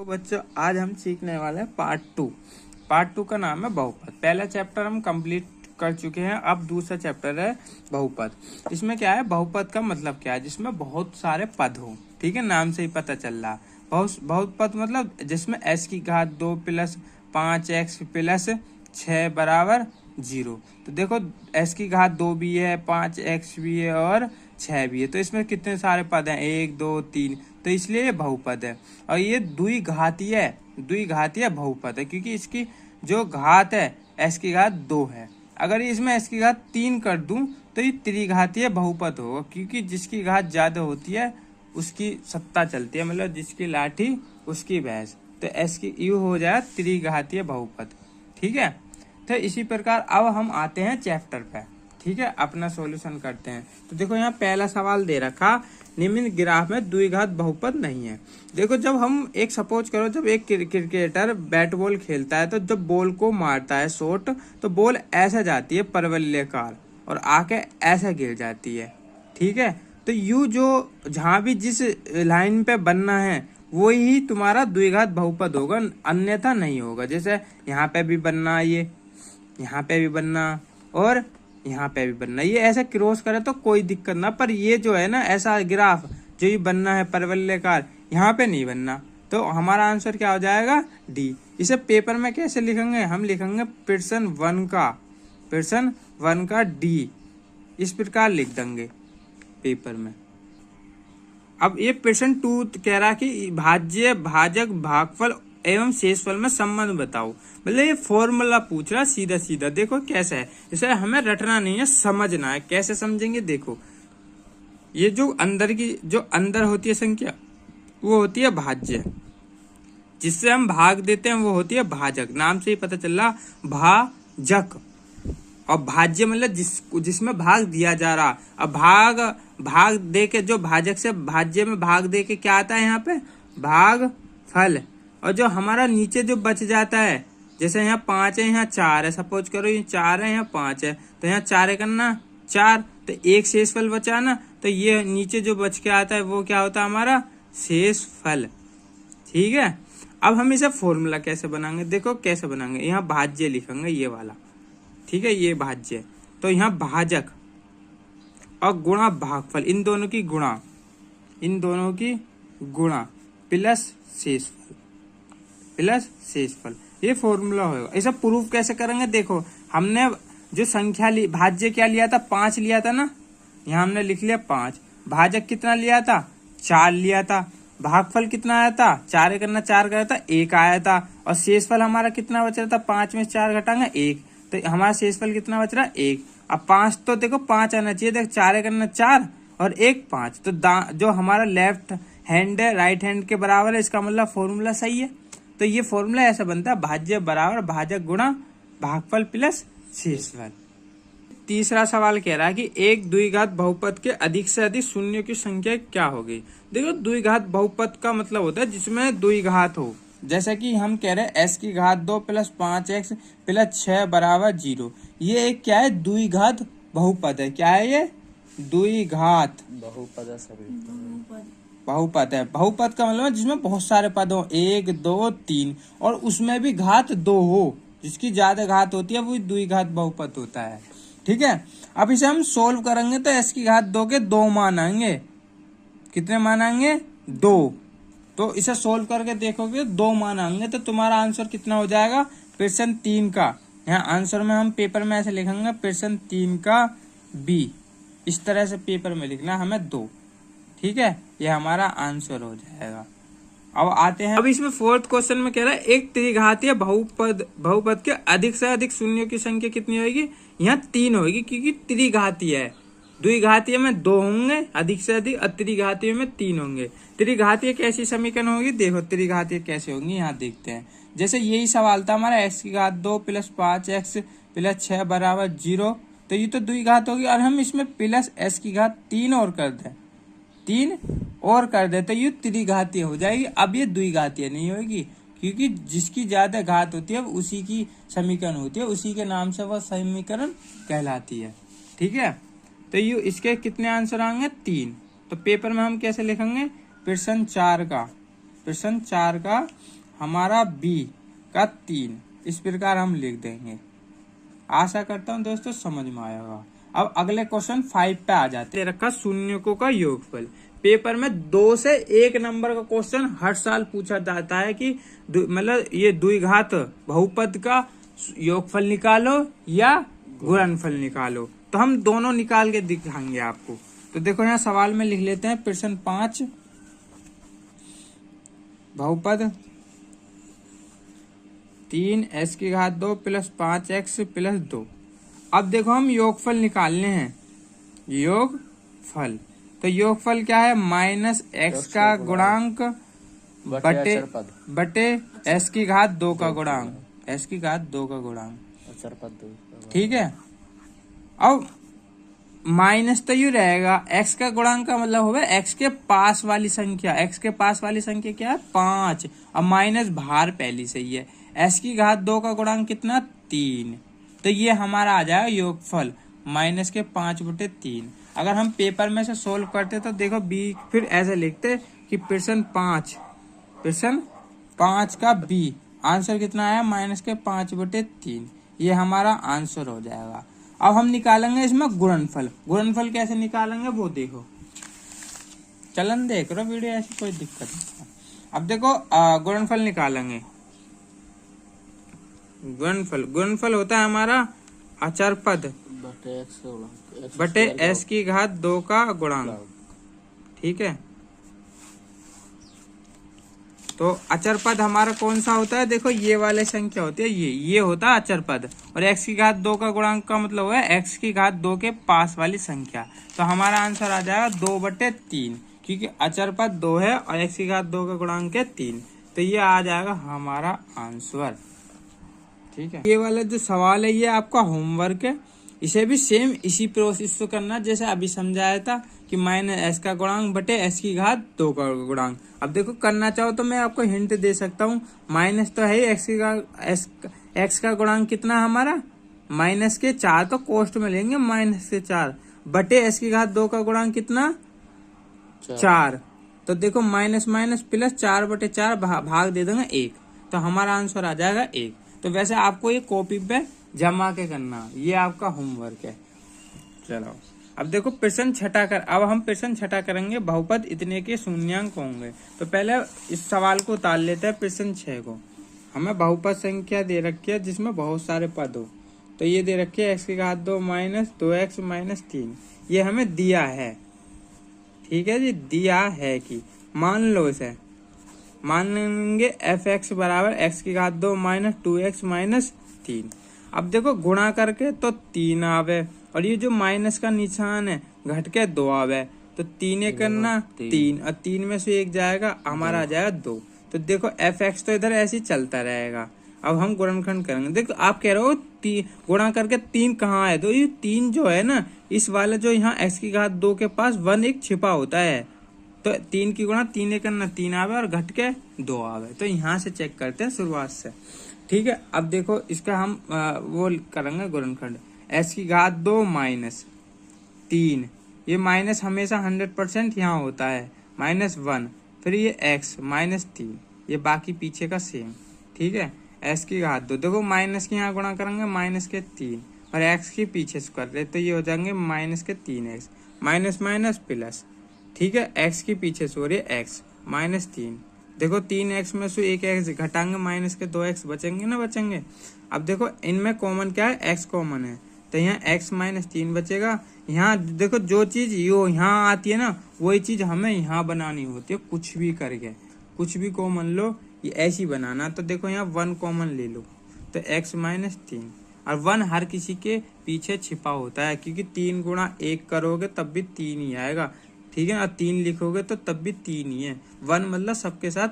तो बच्चों आज हम सीखने वाले हैं पार्ट टू का नाम है बहुपद। पहला चैप्टर हम कंप्लीट कर चुके हैं, अब दूसरा चैप्टर है बहुपद। इसमें क्या है, बहुपद का मतलब क्या है, जिसमें बहुत सारे पद हो। ठीक है, नाम से ही पता चल रहा। बहुपद मतलब जिसमें s की घात 2 प्लस 5x प्लस 6 बराबर 0। तो देखो s की घात 2 भी है, 5x भी है और 6 भी है। तो इसमें कितने सारे पद हैं, 1 2 3, तो इसलिए ये बहुपद है। और ये द्विघातीय बहुपद है, क्योंकि इसकी जो घात है s की घात 2 है। अगर इसमें s की घात 3 कर दूं तो ये त्रिघातीय बहुपद होगा, क्योंकि जिसकी घात ज्यादा होती है उसकी सत्ता चलती है, मतलब जिसकी लाठी उसकी भैंस। तो s की यू हो जाए त्रिघातीय बहुपद। ठीक है, तो इसी प्रकार अब हम आते हैं चैप्टर पे। ठीक है, अपना सॉल्यूशन करते हैं। तो देखो यहाँ पहला सवाल दे रखा, निम्न ग्राफ में द्विघात बहुपद नहीं है। देखो जब हम एक सपोज करो, जब एक क्रिकेटर बैट बॉल खेलता है तो जब बॉल को मारता है शॉट, तो बॉल ऐसे जाती है परवलयाकार और आके ऐसे गिर जाती है। ठीक है, तो यू जो जहाँ भी जिस लाइन पे बनना है वो ही तुम्हारा द्विघात बहुपद होगा, अन्यथा नहीं होगा। जैसे यहाँ पे भी बनना, ये यहाँ पे भी बनना और यहाँ पे भी बनना, ये ऐसे क्रॉस करे तो कोई दिक्कत ना। पर ये जो है ना ऐसा ग्राफ जो ये बनना है परवलयाकार, यहाँ पे नहीं बनना। तो हमारा आंसर क्या हो जाएगा, डी। इसे पेपर में कैसे लिखेंगे, हम लिखेंगे प्रश्न 1 का डी, इस प्रकार लिख देंगे पेपर में। अब ये प्रश्न 2 कह रहा कि भाज्य, भाजक, भागफल एवं शेषफल में संबंध बताओ। मतलब ये फॉर्मूला पूछ रहा सीधा सीधा। देखो कैसे है, इसे हमें रटना नहीं है, समझना है। कैसे समझेंगे, देखो ये जो अंदर होती है संख्या वो होती है भाज्य, जिससे हम भाग देते हैं वो होती है भाजक। नाम से ही पता चल रहा भाजक। और भाज्य मतलब जिसमें भाग दिया जा रहा। अब भाग दे के जो भाजक से भाज्य में भाग दे के क्या आता है यहाँ पे, भाग फल। और जो हमारा नीचे जो बच जाता है, जैसे यहाँ 5 है, यहाँ 4 है, सपोज करो ये 4 है, यहाँ 5 है, तो यहाँ 4 करना 4, तो एक शेषफल बचा ना, तो ये नीचे जो बच के आता है वो क्या होता है, हमारा शेषफल। ठीक है, अब हम इसे फॉर्मूला कैसे बनाएंगे, देखो कैसे बनाएंगे। यहाँ भाज्य लिखेंगे ये वाला, ठीक है, ये भाज्य। तो यहाँ भाजक और गुणा भागफल, इन दोनों की गुणा प्लस शेषफल, ये फॉर्मूला होगा। इसे प्रूफ कैसे करेंगे, देखो हमने जो संख्या ली, भाज्य क्या लिया था, 5 लिया था ना, यहाँ हमने लिख लिया 5। भाजक कितना लिया था, 4 लिया था। भागफल कितना आया था, 4 करना 4 का था, 1 आया था। और शेषफल हमारा कितना बच रहा था, 5 में 4 घटाएंगे 1, तो हमारा शेषफल कितना बच रहा है, 1। अब 5 तो देखो 5 आना चाहिए, देख 4 करना 4 और 1 5, तो जो हमारा लेफ्ट हैंड है राइट हैंड के बराबर है, इसका मतलब फॉर्मूला सही है। तो ये फॉर्मूला ऐसा बनता है, भाज्य बराबर भाजक गुणा भागफल प्लस शेषफल। तीसरा सवाल कह रहा है कि एक द्विघात बहुपद के अधिक से अधिक शून्यों की संख्या क्या होगी। देखो द्विघात बहुपद का मतलब होता है जिसमें द्विघात हो। जैसा कि हम कह रहे हैं s की घात 2 प्लस 5x प्लस 6 बराबर 0। ये एक क्या है, द्विघात बहुपद है। क्या है ये, द्विघात बहुपद है। बहुपद का मतलब जिसमें बहुत सारे पद हो, 1 2 3, और उसमें भी घात 2 हो। जिसकी ज्यादा घात होती है वो द्विघात बहुपद होता है। ठीक है, अब इसे हम सोल्व करेंगे तो s की घात 2 के 2 मान आएंगे। कितने मान आएंगे, 2। तो इसे सोल्व करके देखोगे 2 मान आएंगे, तो तुम्हारा आंसर कितना हो जाएगा, प्रश्न 3 का। यहाँ आंसर में हम पेपर में ऐसे लिखेंगे, प्रश्न 3 का बी। इस तरह से पेपर में लिखना हमें 2। ठीक है, ये हमारा आंसर हो जाएगा। अब आते हैं, अब इसमें 4th क्वेश्चन में कह रहा है एक त्रिघातीय बहुपद के अधिक से अधिक शून्यों की संख्या कितनी होगी। यहाँ 3 होगी, क्योंकि त्रिघातीय है। द्विघातीय में 2 होंगे अधिक से अधिक, और त्रिघातीय में 3 होंगे। त्रिघातीय कैसी समीकरण होगी, देखो त्रिघातीय कैसे होंगी यहाँ देखते हैं। जैसे यही सवाल था हमारा, x की घात 2 प्लस 5x प्लस 6 बराबर 0, तो ये तो द्विघात होगी। और हम इसमें प्लस s की घात 3 और कर दे तो ये त्रिघातीय हो जाएगी। अब ये द्विघातीय नहीं होगी, क्योंकि जिसकी ज्यादा घात होती है उसी की समीकरण होती है, उसी के नाम से वह समीकरण कहलाती है। ठीक है, तो ये इसके कितने आंसर आएंगे, 3। तो पेपर में हम कैसे लिखेंगे, प्रश्न 4 का प्रश्न 4 का हमारा बी का 3 इस प्रकार हम लिख देंगे। आशा करता हूँ दोस्तों समझ में आया होगा। अब अगले क्वेश्चन 5 पे आ जाते हैं। रखा शून्यकों का योगफल। पेपर में 2 से 1 नंबर का क्वेश्चन हर साल पूछा जाता है कि मतलब ये द्विघात बहुपद का योगफल निकालो या गुणनफल निकालो। तो हम दोनों निकाल के दिखाएंगे आपको। तो देखो यहाँ सवाल में लिख लेते हैं प्रश्न 5 बहुपद 3x² प्लस 5x+2। अब देखो हम योगफल निकालने हैं। योगफल तो योगफल क्या है? -x का गुणांक बटे s² का गुणांक, s² का गुणांक। ठीक है। अब माइनस तो यू रहेगा, x का गुणांक का मतलब होगा x के पास वाली संख्या। x के पास वाली संख्या क्या है? 5। अब माइनस भार पहली से ही है। s² का गुणांक कितना? 3। तो ये हमारा आ जाएगा योगफल -5/3। अगर हम पेपर में से सोल्व करते तो देखो बी फिर ऐसे लिखते कि प्रश्न 5 का बी आंसर कितना आया? -5/3। ये हमारा आंसर हो जाएगा। अब हम निकालेंगे इसमें गुणनफल। गुणनफल कैसे निकालेंगे वो देखो, चलन देख रहे वीडियो, ऐसी कोई दिक्कत नहीं। अब देखो गुणनफल निकालेंगे। गुणनफल होता है हमारा अचर पद बटे s² का गुणांक। ठीक है। तो अचर पद हमारा कौन सा होता है? देखो ये वाले संख्या होती है, ये होता है अचर पद। और x² का गुणांक का मतलब है x² के पास वाली संख्या। तो हमारा आंसर आ जाएगा 2/3, क्योंकि अचर पद 2 है और x² का गुणांक है 3। तो ये आ जाएगा हमारा आंसर। ठीक है। ये वाला जो सवाल है ये आपका होमवर्क है। इसे भी सेम इसी प्रोसेस से करना जैसे अभी समझाया था कि -s का गुणांक बटे s² का गुणांक। अब देखो करना चाहो तो मैं आपको हिंट दे सकता हूँ। माइनस तो है x का गुणांक कितना हमारा? -4। तो कोष्ट में लेंगे -4 बटे s² का गुणांक कितना? 4। तो देखो माइनस प्लस 4/4 भाग दे देंगे 1। तो हमारा आंसर आ जाएगा 1। तो वैसे आपको ये कॉपी पे जमा के करना, ये आपका होमवर्क है। चलो अब देखो प्रश्न 6 अब हम प्रश्न 6 करेंगे। बहुपद इतने के शून्यांक होंगे। तो पहले इस सवाल को उतार लेते हैं। प्रश्न 6 को हमें बहुपद संख्या दे रखी है जिसमें बहुत सारे पद हो। तो ये दे रखी है x² - 2x - 3। ये हमें दिया है। ठीक है जी, दिया है कि मान लो इसे मान लेंगे f(x) बराबर x² - 2x - 3। अब देखो गुणा करके तो 3 आवे और ये जो माइनस का निशान है घट के 2 आवे। तो 3 करना 3 और 3 में से 1 जाएगा, हमारा आ जाएगा 2। तो देखो f(x) तो इधर ऐसे ही चलता रहेगा। अब हम गुणनखंड करेंगे। देखो आप कह रहे हो गुणा करके 3 कहाँ है? तो ये 3 जो है ना, इस वाले जो यहाँ x² के पास 1 एक छिपा होता है। तो 3 की गुणा 3 करना 3 आवे और घट के 2 आवे। तो यहाँ से चेक करते हैं शुरुआत से। ठीक है। अब देखो इसका हम वो करेंगे गुणनखंड। x² - 3, ये माइनस हमेशा 100% यहाँ होता है, -1। फिर ये x -3, ये बाकी पीछे का सेम। ठीक है। x² देखो माइनस के यहाँ गुणा करेंगे -3 और x के पीछे से कर रहे तो ये हो जाएंगे -3x माइनस प्लस। ठीक है। x के पीछे से हो रही है x -3। देखो 3x में से 1x घटाएंगे -2x बचेंगे ना बचेंगे। अब देखो इनमें कॉमन क्या है? x कॉमन है। तो यहाँ x -3 बचेगा। यहाँ देखो जो चीज यो यहाँ आती है ना, वही चीज हमें यहाँ बनानी होती है। कुछ भी करके कुछ भी कॉमन लो, ये ऐसी बनाना। तो देखो यहाँ 1 कॉमन ले लो तो x -3 और 1 हर किसी के पीछे छिपा होता है, क्योंकि 3 गुणा 1 करोगे तब भी 3 ही आएगा। ठीक है। और 3 लिखोगे तो तब भी 3 ही है। 1 मतलब सबके साथ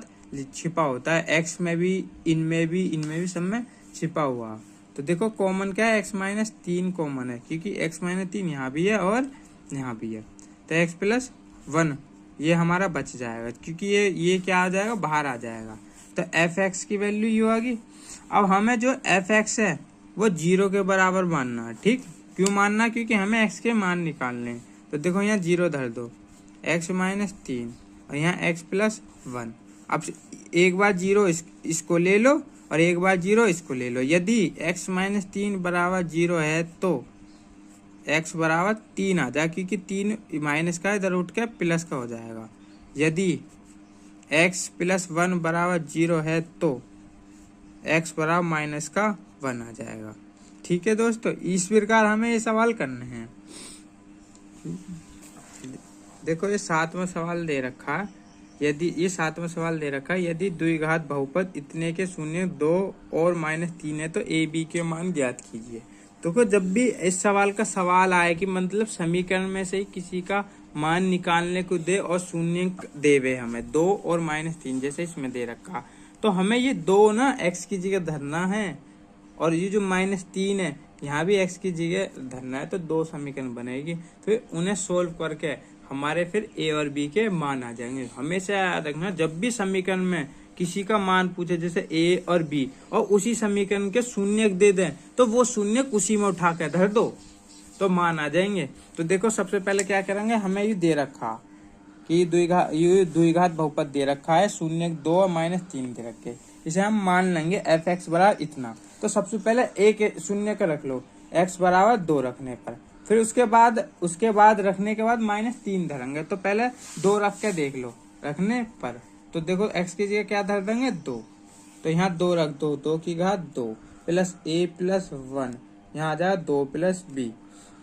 छिपा होता है, x में भी, इनमें भी सब में छिपा हुआ। तो देखो कॉमन क्या है? x -3 कॉमन है, क्योंकि x -3 यहाँ भी है और यहाँ भी है। तो x + 1 ये हमारा बच जाएगा, क्योंकि ये क्या आ जाएगा? बाहर आ जाएगा। तो f(x) की वैल्यू ये होगी। अब हमें जो f(x) है वो 0 के बराबर मानना है। ठीक, क्यों मानना? क्योंकि हमें x के मान निकालने हैं। तो देखो यहाँ 0 धर दो, x -3 और यहाँ x + 1। अब एक बार 0 इसको ले लो और एक बार 0 इसको ले लो। यदि x माइनस 3 बराबर 0 है तो x बराबर 3 आ जाए, क्योंकि 3 माइनस का इधर उठ के प्लस का हो जाएगा। यदि x प्लस 1 बराबर 0 है तो x बराबर माइनस का 1 आ जाएगा। ठीक है दोस्तों, इस प्रकार हमें ये सवाल करने हैं। देखो ये 7वां सवाल दे रखा है। यदि ये 7वां सवाल दे रखा है, यदि द्विघात बहुपद इतने के शून्य 2 और -3 है तो a b के मान ज्ञात कीजिए। देखो जब भी इस सवाल का सवाल आए कि मतलब समीकरण में से ही किसी का मान निकालने को दे और शून्य देवे हमें 2 और -3 जैसे इसमें दे रखा, तो हमें ये 2 ना x की जगह धरना है और ये जो -3 है यहाँ भी x की जगह धरना है, तो 2 समीकरण बनेगी। फिर उन्हें सोल्व करके हमारे फिर a और b के मान आ जाएंगे। हमेशा याद रखना, जब भी समीकरण में किसी का मान पूछे जैसे a और b और उसी समीकरण के शून्य दे दें तो वो शून्य उसी में उठा के धर दो तो मान आ जाएंगे। तो देखो सबसे पहले क्या करेंगे, हमें ये दे रखा कि द्विघात बहुपद दे रखा है, शून्य 2 और -3 दे रखे, इसे हम मान लेंगे f(x) बराबर इतना। तो सबसे पहले एक शून्य का रख लो x बराबर 2 रखने पर, फिर उसके बाद रखने के बाद -3 धरेंगे। तो पहले 2 रख के देख लो रखने पर, तो देखो x की जगह क्या धर देंगे 2, तो यहाँ 2 रख दो, 2 की घात 2 प्लस a प्लस 1, यहाँ आ जाए 2 प्लस b,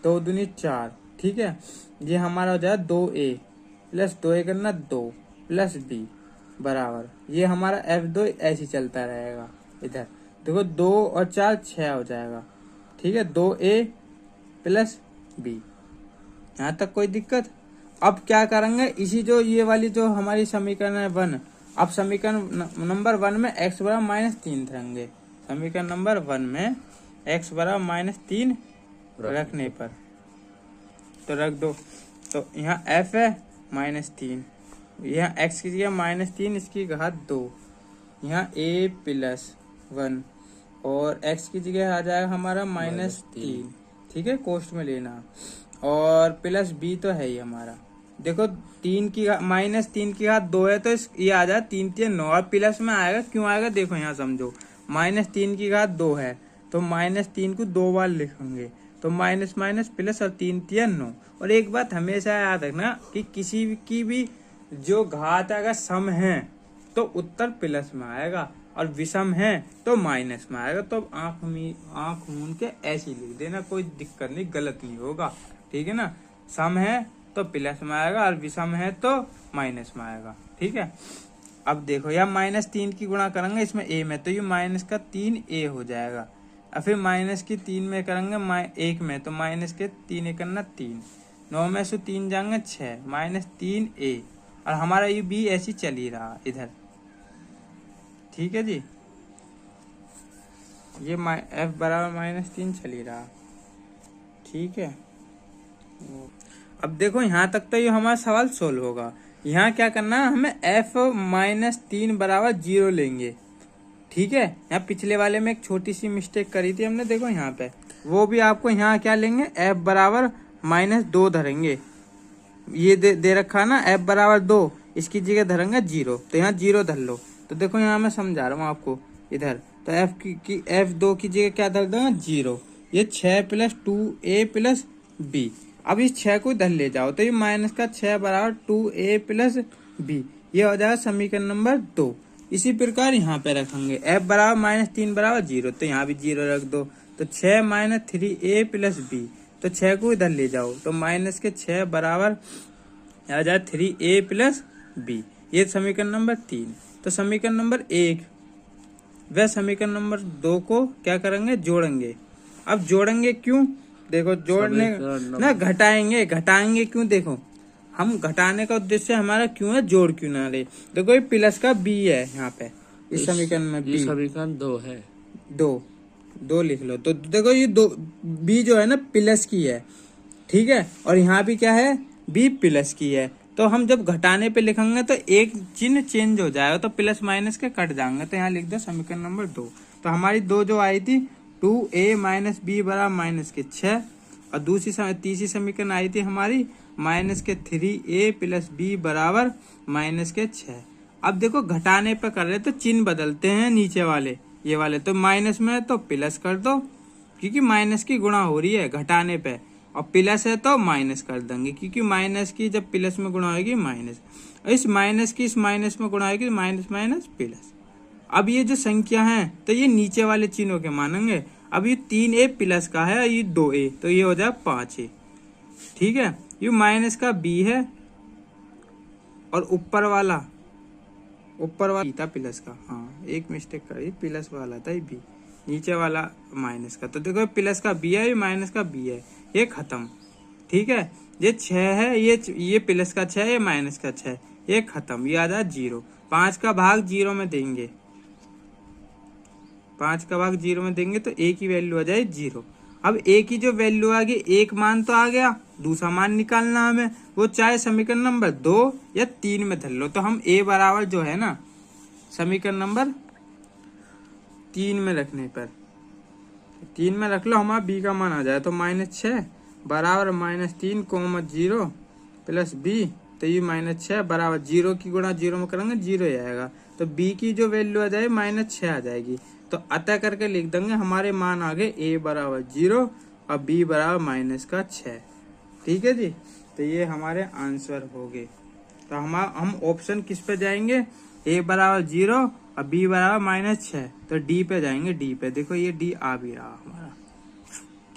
2 दूनी 4। ठीक है, ये हमारा हो जाए 2a प्लस 2a करना 2 प्लस b बराबर, ये हमारा f2 ऐसे ही चलता रहेगा। इधर देखो 2 और 4 6 हो जाएगा। ठीक है, 2a प्लस b, यहाँ तक कोई दिक्कत। अब क्या करेंगे, इसी जो ये वाली जो हमारी समीकरण है 1, अब समीकरण नंबर 1 में x बराबर -3 धरेंगे। समीकरण नंबर 1 में x बराबर -3 रखने पर तो रख दो, तो यहाँ f है -3, यहाँ x की जगह -3 इसकी घात 2, यहाँ a प्लस 1 और x की जगह आ जाएगा हमारा -3। ठीक है, कोष्ट में लेना, और प्लस b तो है ही हमारा। देखो 3 की -3 की घात 2 है तो ये आ जाए 3 3 9, और प्लस में आएगा, क्यों आएगा देखो यहाँ समझो, -3 की घात 2 है तो -3 को 2 बार लिखेंगे, तो माइनस माइनस प्लस और 3 3 9। और एक बात हमेशा याद रखना कि किसी की भी जो घात अगर सम है तो उत्तर प्लस में आएगा और विषम है तो माइनस में आएगा। तो आंख मूंद के ऐसे ही लिख देना, कोई दिक्कत नहीं, गलत नहीं होगा। ठीक है ना, सम है तो प्लस में आएगा और विषम है तो माइनस में आएगा। ठीक है, अब देखो यहाँ -3 की गुणा करेंगे इसमें a में, तो ये माइनस का 3a हो जाएगा, और फिर माइनस की 3 में करेंगे 1 में, तो माइनस के 3 1 करना 3, 9 में से 3 जाएंगे 6, -3a, और हमारा ये b ऐसी चल ही रहा इधर। ठीक है जी, ये f बराबर -3 चल ही रहा। ठीक है, अब देखो यहाँ तक तो ये हमारा सवाल सोल्व होगा। यहाँ क्या करना है, हमें f -3 बराबर 0 लेंगे। ठीक है, यहाँ पिछले वाले में एक छोटी सी मिस्टेक करी थी हमने, देखो यहाँ पे, वो भी आपको यहाँ क्या लेंगे, f बराबर -2 धरेंगे। ये दे रखा है ना f बराबर 2, इसकी जगह धरेंगे 0, तो यहाँ 0 धर लो। तो देखो यहाँ मैं समझा रहा हूँ आपको इधर, तो f2 की जगह क्या धर देंगे 0, ये 6 प्लस 2a प्लस b। अब इस 6 को इधर ले जाओ तो ये माइनस का 6 बराबर 2a प्लस b, ये हो जाएगा समीकरण नंबर 2। इसी प्रकार यहाँ पे रखेंगे f बराबर -3 बराबर 0, तो यहाँ भी 0 रख दो, तो 6 - 3a प्लस b, तो 6 को इधर ले जाओ तो माइनस के 6 बराबर आ जाए 3a प्लस b, ये समीकरण नंबर 3। तो समीकरण नंबर 1 व समीकरण नंबर 2 को क्या करेंगे, जोड़ेंगे। अब जोड़ेंगे क्यों, देखो जोड़ने ना घटाएंगे क्यों, देखो हम घटाने का उद्देश्य हमारा क्यों है, जोड़ क्यों ना ले। देखो ये प्लस का b है यहाँ पे, इस समीकरण में b, समीकरण 2 है, 2 लिख लो। तो देखो ये 2 b जो है ना प्लस की है। ठीक है, और यहाँ भी क्या है, b प्लस की है। तो हम जब घटाने पे लिखेंगे तो एक चिन्ह चेंज हो जाएगा, तो प्लस माइनस के कट जाएंगे, तो यहाँ लिख दो समीकरण नंबर 2। तो हमारी 2 जो आई थी 2a - b बराबर -6, और तीसरी समीकरण आई थी हमारी -3a प्लस b बराबर -6। अब देखो घटाने पे कर रहे तो चिन्ह बदलते हैं नीचे वाले, ये वाले तो माइनस में है तो प्लस कर दो, क्योंकि माइनस की गुणा हो रही है घटाने पे, और प्लस है तो माइनस कर देंगे, क्योंकि माइनस की जब प्लस में गुणा होगी माइनस, इस माइनस की इस माइनस में गुणा होगी माइनस माइनस प्लस। अब ये जो संख्या है तो ये नीचे वाले चिन्हों के मानेंगे। अब ये 3a प्लस का है, ये 2a, तो ये हो जाए 5a। ठीक है, ये माइनस का b है, और ऊपर वाला था प्लस का, हाँ एक मिस्टेक करी, प्लस वाला था ये b, नीचे वाला माइनस का। तो देखो प्लस का b है, ये माइनस का b है, ये खत्म। ठीक है, ये 6 है, ये प्लस का 6 है, ये माइनस का 6, ये खत्म, ये आ जाए 0। 5 का भाग 0 में देंगे, 5 का भाग 0 में देंगे तो a की वैल्यू आ जाए 0। अब a की जो वैल्यू आ गई, एक मान तो आ गया, दूसरा मान निकालना हमें, वो चाहे समीकरण नंबर 2 या 3 में धर लो। तो हम a बराबर जो है ना समीकरण नंबर 3 में रखने पर, 3 में रख लो, हमारा b का मान आ जाए तो -6 बराबर -3 कोमा 0 प्लस b, तो ये -6 बराबर 0 की गुणा 0 में करेंगे 0 ही आएगा, तो b की जो वैल्यू आ जाए -6 आ जाएगी। तो अतः करके लिख देंगे हमारे मान आ गए a बराबर 0 और b बराबर -6। ठीक है जी, तो ये हमारे आंसर हो गए। तो हम ऑप्शन किस पे जाएंगे, a बराबर 0 और b बराबर -6, तो d पे जाएंगे, d पे। देखो ये d आ भी रहा हमारा।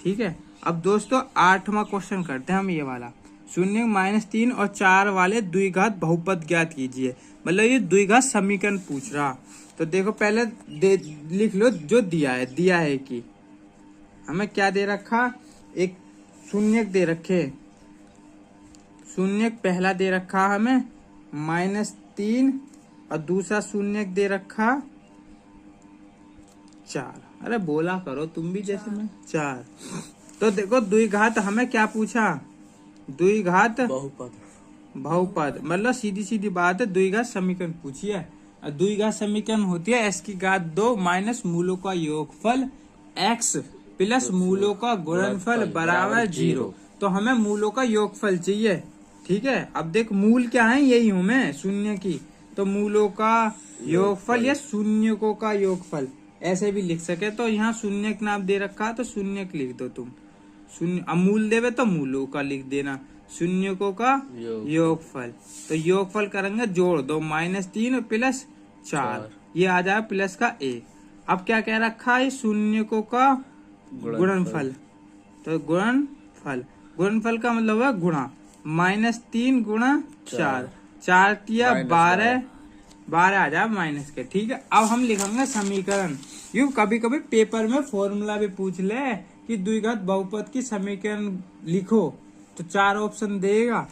ठीक है, अब दोस्तों 8वां क्वेश्चन करते हैं हम, ये वाला 0 -3 और 4 वाले द्विघात बहुपद ज्ञात कीजिए। मतलब ये द्विघात समीकरण पूछ रहा। तो देखो पहले लिख लो जो दिया है कि हमें क्या दे रखा, एक शून्यक दे रखे, शून्यक पहला दे रखा हमें -3 और दूसरा शून्यक दे रखा 4। अरे बोला करो तुम भी जैसे मैं, 4। तो देखो द्विघात हमें क्या पूछा, द्विघात बहुपद, मतलब सीधी सीधी बात है, द्विघात समीकरण पूछी है। द्विघात समीकरण होती है x की घात 2 माइनस मूलों का योगफल x प्लस मूलों का गुणनफल बराबर 0। तो हमें मूलों का योगफल चाहिए। ठीक है, अब देख मूल क्या है, यही हूं मैं, शून्य की, तो मूलों का योगफल या शून्यकों का योगफल ऐसे भी लिख सके। तो यहाँ शून्यक नाम दे रखा तो शून्यक लिख दो तुम, शून्य अमूल देवे तो मूलों का लिख देना, शून्यकों का योगफल। तो योगफल करेंगे जोड़ दो, -3 प्लस 4, ये आ जाए प्लस का 1। अब क्या कह रखा है, शून्यकों का गुणनफल, तो गुणनफल का मतलब है गुणा, -3 गुणा 4, 4 तिया 12 आ जाए माइनस के। ठीक है, अब हम लिखेंगे समीकरण। यूं कभी कभी पेपर में फॉर्मूला भी पूछ ले कि द्विघात बहुपद की समीकरण लिखो, तो 4 ऑप्शन देगा।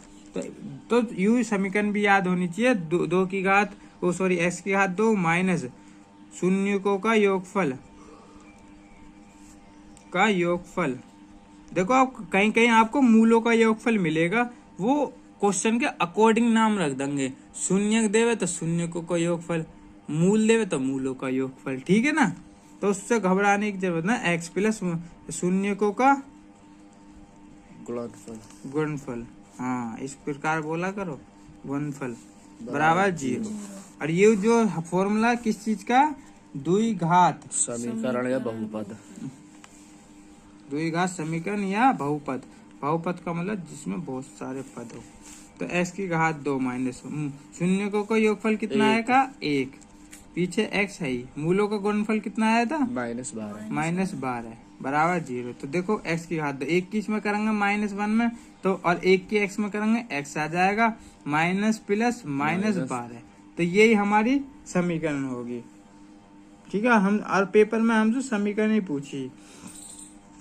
तो यू समीकरण भी याद होनी चाहिए, 2 की घात x की घात 2 माइनस शून्यकों का योगफल। देखो आप कहीं कहीं आपको मूलों का योगफल मिलेगा, वो क्वेश्चन के अकॉर्डिंग नाम रख देंगे। शून्य देवे तो शून्यकों का योगफल, मूल देवे तो मूलों का योगफल। ठीक है ना, तो उससे घबराने की जरूरत ना, x प्लस शून्यकों का गुणनफल, हाँ इस प्रकार बोला करो, गुणनफल बराबर 0। और ये जो फॉर्मूला किस चीज का, द्विघात समीकरण या बहुपद, द्विघात समीकरण या बहुपद। बहुपद का मतलब जिसमें बहुत सारे पद हो। तो x की घात 2 माइनस शून्यकों का योगफल कितना आएगा 1, पीछे x है ही, मूलों का गुणनफल कितना आया था -12 बराबर 0। तो देखो x की घात 2, 1 की इसमें करेंगे -1 में, तो और 1 की x में करेंगे x आ जाएगा माइनस प्लस -12। तो यही हमारी समीकरण होगी। ठीक है, हम और पेपर में हमसे समीकरण ही पूछी,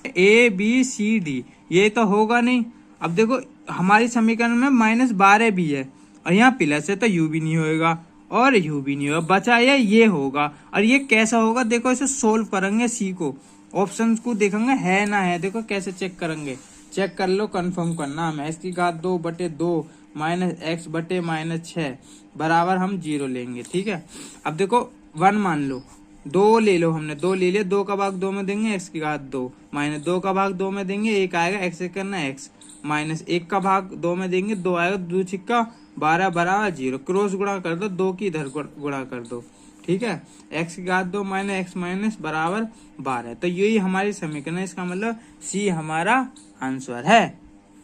ABCD ये तो होगा नहीं। अब देखो हमारी समीकरण में -12 भी है और यहाँ प्लस है, तो u भी नहीं होगा और u भी नहीं होगा, बचा ये होगा। और ये कैसा होगा, देखो इसे सोल्व करेंगे, सी को ऑप्शन को देखेंगे है ना है, देखो कैसे चेक करेंगे, चेक कर लो, कंफर्म करना हमें। x की घात 2/2 माइनस x बटे -6 बराबर हम 0 लेंगे। ठीक है, अब देखो 1 मान लो, 2 ले लो, हमने 2 ले लिया, 2 का भाग 2 में देंगे x की घात 2 माइनस 2 का भाग 2 में देंगे 1 आएगा, x से करना x माइनस 1 का भाग 2 में देंगे 2 आएगा, 2 छिक्का 12 बराबर 0, क्रॉस गुणा कर दो, 2 की इधर गुणा कर दो, ठीक है। x की घात 2 माइनस x माइनस बराबर 12। तो यही हमारी समीकरण है, इसका मतलब सी हमारा आंसर है।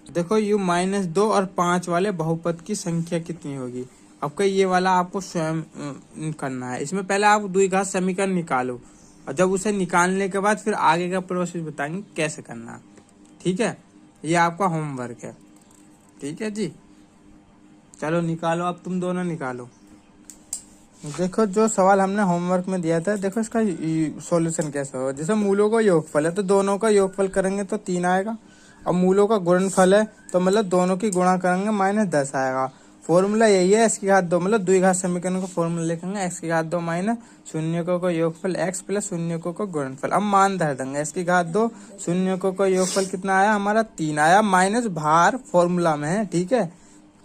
देखो u -2 और 5 वाले बहुपद की संख्या कितनी होगी। अब ये वाला आपको स्वयं करना है। इसमें पहले आप द्विघात समीकरण निकालो और जब उसे निकालने के बाद फिर आगे का प्रोसेस बताएंगे कैसे करना, ठीक है। ये आपका होमवर्क है, ठीक है जी। चलो निकालो, अब तुम दोनों निकालो। देखो जो सवाल हमने होमवर्क में दिया था, देखो इसका सॉल्यूशन कैसा होगा। जैसे मूलों का योगफल है तो दोनों का योगफल करेंगे तो 3 आएगा, और मूलों का गुणनफल है तो मतलब दोनों की गुणा करेंगे -10 आएगा। फॉर्मूला यही है, x की घात 2 मतलब द्विघात समीकरण का फॉर्मूला लिखेंगे, x की घात 2 माइनस शून्यकों का योगफल x प्लस शून्यकों का गुणनफल। अब मान धर देंगे, x की घात 2 शून्यकों का योगफल कितना आया हमारा 3 आया, माइनस भार फॉर्मूला में है, ठीक है,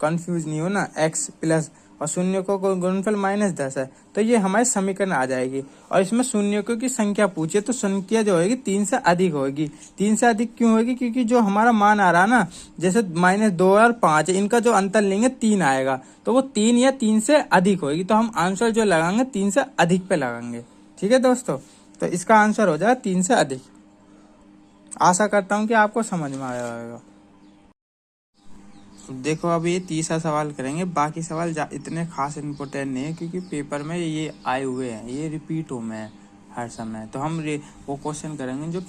कंफ्यूज नहीं हो ना। x प्लस और शून्यकों का गुणनफल -10 है, तो ये हमारी समीकरण आ जाएगी। और इसमें शून्यकों की संख्या पूछे तो संख्या जो होगी 3 से अधिक होगी। 3 से अधिक क्यों होगी, क्योंकि जो हमारा मान आ रहा ना, जैसे -2 और 5 इनका जो अंतर लेंगे 3 आएगा, तो वो 3 या 3 से अधिक होगी। तो हम आंसर जो लगाएंगे 3 से अधिक पे लगाएंगे, ठीक है दोस्तों। तो इसका आंसर हो जाएगा 3 से अधिक। आशा करता हूँ कि आपको समझ में आया होगा। देखो अब ये तीसरा सवाल करेंगे, बाकी सवाल इतने खास इम्पोर्टेंट नहीं है क्योंकि पेपर में ये आए हुए हैं, ये रिपीट हो में है हर समय। तो हम वो क्वेश्चन करेंगे जो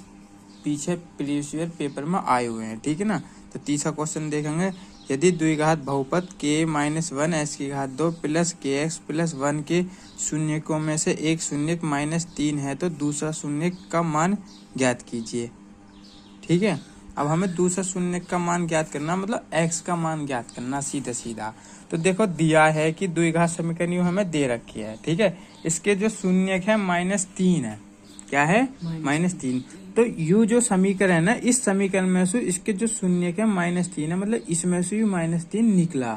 पीछे प्रीवियस ईयर पेपर में आए हुए हैं, ठीक है ना। तो तीसरा क्वेश्चन देखेंगे, यदि द्विघात बहुपद k-1 x की घात 2 प्लस kx प्लस 1 के शून्यकों में से एक शून्यक -3 है तो दूसरा शून्यक का मान ज्ञात कीजिए, ठीक है। अब हमें दूसरा शून्य का मान ज्ञात करना, मतलब x का मान ज्ञात करना, सीधा सीधा। तो देखो दिया है कि द्विघात समीकरण यू हमें दे रखी है, ठीक है। इसके जो शून्यक है -3 है, क्या है -3। तो यू जो समीकरण है ना, इस समीकरण में से इसके जो शून्यक है -3 है, मतलब इसमें से यू -3 निकला।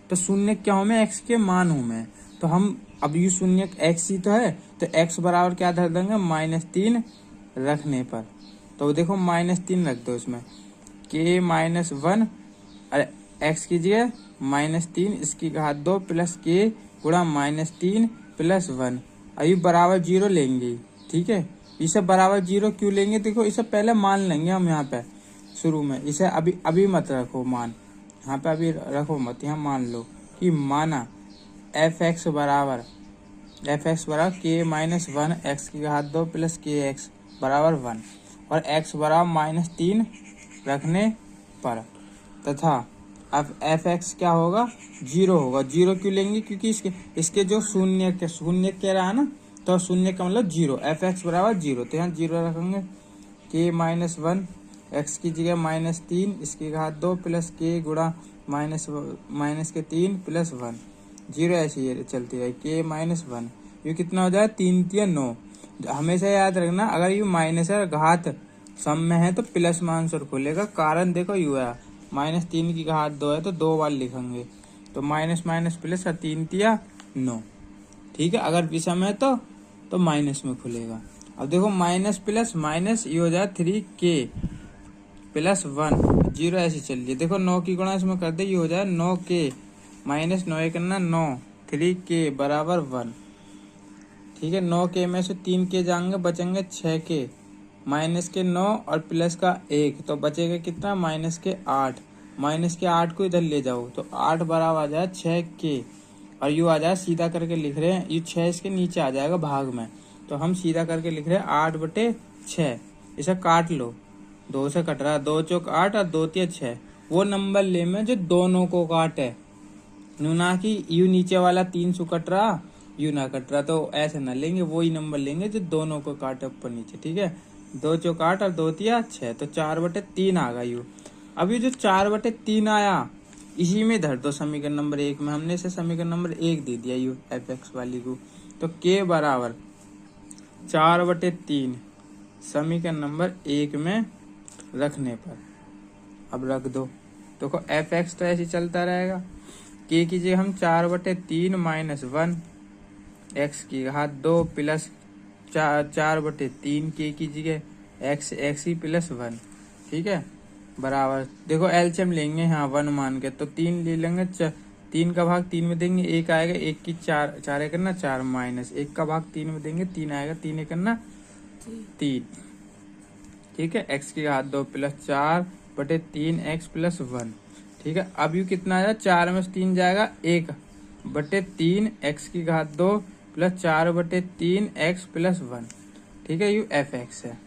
तो शून्यक क्या हूं मैं, x के मान हूं मैं। तो हम अब यू शून्यक x ही तो है, तो x बराबर क्या धर देंगे -3 रखने पर। तो देखो -3 रख दो इसमें, k-1 अरे x कीजिए -3 इसकी घात 2 प्लस k गुणा -3 प्लस 1, अभी बराबर 0 लेंगे, ठीक है। इसे बराबर 0 क्यों लेंगे, देखो इसे पहले मान लेंगे हम यहाँ पे शुरू में। इसे अभी मत रखो मान, यहाँ पे अभी रखो मत, यहाँ मान लो कि माना fx बराबर k-1 x की घात 2 प्लस kx बराबर 1 और x बराबर -3 रखने पर, तथा अब fx क्या होगा 0 होगा। 0 क्यों लेंगे, क्योंकि इसके जो शून्य कह रहा है ना, तो शून्य का मतलब 0, fx बराबर 0, तो यहाँ 0 रखेंगे। k-1 x की जगह -3 इसकी घात 2 प्लस k गुणा माइनस के 3 प्लस 1, 0 ऐसी ये चलती है। k-1 ये कितना हो जाए 3 3 9। हमेशा याद रखना, अगर ये माइनस है घात सम में है तो प्लस में आंसर खुलेगा। कारण देखो यू है -3 की घात 2 है तो 2 बार लिखेंगे, तो माइनस माइनस प्लस 3 3 9, ठीक है। अगर विषम है तो माइनस में खुलेगा। अब देखो माइनस प्लस माइनस ये हो जाए 3k प्लस 1, 0 ऐसे चलिए। देखो 9 की गुणा इसमें कर दे, ये हो जाए 9k माइनस 9 करना 9, 3k बराबर 1, ठीक है। 9k में से 3k जाएंगे, बचेंगे 6k, माइनस के 9 और प्लस का 1, तो बचेगा कितना माइनस के 8। माइनस के 8 को इधर ले जाओ तो 8 बराबर आ जाए 6k, और यू आ जाए सीधा करके लिख रहे हैं, ये 6 इसके नीचे आ जाएगा भाग में, तो हम सीधा करके लिख रहे हैं 8/6। इसे काट लो, 2 से कट रहा है, 2 चौक 8 और 2 तिया 6। वो नंबर ले में जो दोनों को काटे, ना कि यू नीचे वाला 3 से कट रहा यू ना कट रहा, तो ऐसे ना लेंगे, वही नंबर लेंगे जो दोनों को काटे ऊपर नीचे, ठीक है। 2 चौक 8 और 2 तिया 6, तो 4/3 आ गया यू। अभी जो 4/3 आया इसी में धर दो समीकरण नंबर 1 में, हमने इसे समीकरण नंबर 1 दे दिया यू fx वाली को। तो k बराबर 4/3 समीकरण नंबर 1 में रखने पर, अब रख दो। देखो fx तो ऐसे चलता रहेगा, k कीजिए हम 4/3 माइनस 1 x की घात 2 प्लस 4/3 k कीजिए x ही प्लस 1, ठीक है, बराबर। देखो एलसीएम लेंगे यहाँ 1 मान के, तो 3 ले लेंगे 3 का भाग 3 में देंगे 1 आएगा, 1 की 4 4 है करना 4 माइनस 1 का भाग 3 में देंगे 3 आएगा, 3 है करना 3। ठीक है, x की घात 2 प्लस 4 बटे 3x प्लस 1। ठीक है, अब यू कितना आएगा, 4 में से 3 जाएगा 1 बटे 3 x की घात 2 प्लस 4 बटे 3 x प्लस 1। ठीक है, यू fx है।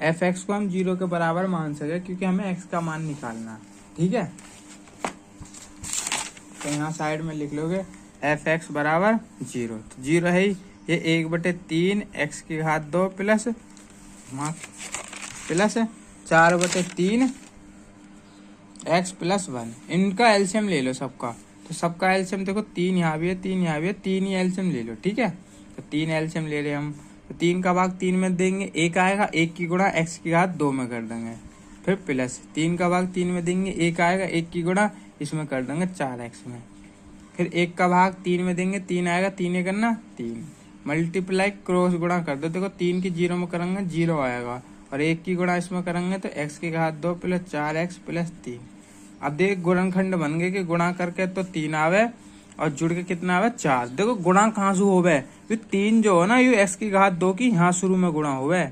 fx को हम 0 के बराबर मान सके क्योंकि हमें x का मान निकालना है। ठीक है, तो यहाँ साइड में लिख लोगे fx बराबर 0। तो 0 है ही, ये 1 बटे 3 x की घात 2 प्लस 4 बटे 3 x प्लस 1। इनका एलसीएम ले लो सबका, तो सबका एलसीएम देखो 3 यहाँ भी है 3 यहाँ भी है, 3 ही एलसीएम ले लो। ठीक है, तो 3 एलसीएम ले रहे हम, तो 3 का भाग 3 में देंगे 1 आएगा, 1 की गुणा x की घात 2 में कर देंगे, फिर प्लस 3 का भाग 3 में देंगे 1 आएगा, 1 की गुणा इसमें कर देंगे 4x में, फिर 1 का भाग 3 में देंगे 3 आएगा, 3 है करना 3 मल्टीप्लाई क्रॉस गुणा कर दो। देखो 3 की 0 में करेंगे 0 आएगा, और 1 की गुणा इसमें करेंगे तो x की घात 2 प्लस 4x प्लस 3। अब देख गुणनखंड बन गए कि गुणा करके तो 3 आवे और जुड़ के कितना आवे 4। देखो गुणा कहाँ से होवे, 3 जो है ना ये x की घात 2 की यहाँ शुरू में गुणा होवे,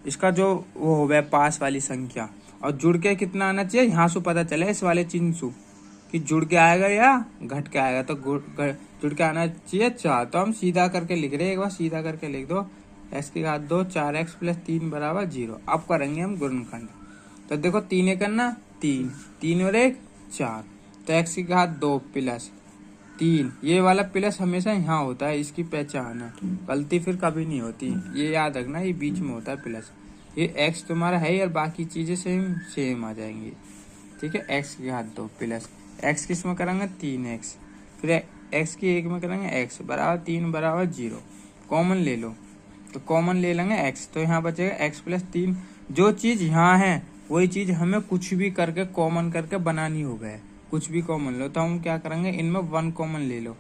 इसका जो वो होवे पास वाली संख्या, और जुड़ के कितना आना चाहिए यहाँ से पता चले इस वाले चिन्ह से कि जुड़ के आएगा या घट के आएगा, तो जुड़ के आना चाहिए 4। तो हम सीधा करके लिख रहे हैं, एक बार सीधा करके लिख दो x की घात 2 4x प्लस 3 बराबर 0। अब करेंगे हम गुणनखंड, तो देखो 3 है करना 3 3 और 1 4, तो x की घात 2 प्लस 3, ये वाला प्लस हमेशा यहाँ होता है, इसकी पहचान है, गलती फिर कभी नहीं होती, ये याद रखना, ये बीच में होता है प्लस। ये x तुम्हारा है और बाकी चीजें सेम आ जाएंगी। ठीक है, x की घात 2 प्लस x किस में करेंगे 3x, फिर x की 1 में करेंगे x बराबर 3 बराबर 0। कॉमन ले लो, तो कॉमन ले लेंगे x, तो यहाँ बचेगा x प्लस 3। जो चीज यहाँ है वही चीज हमें कुछ भी करके कॉमन करके बनानी हो गए, कुछ भी कॉमन लो, तो हम क्या करेंगे इनमें 1 कॉमन ले लो,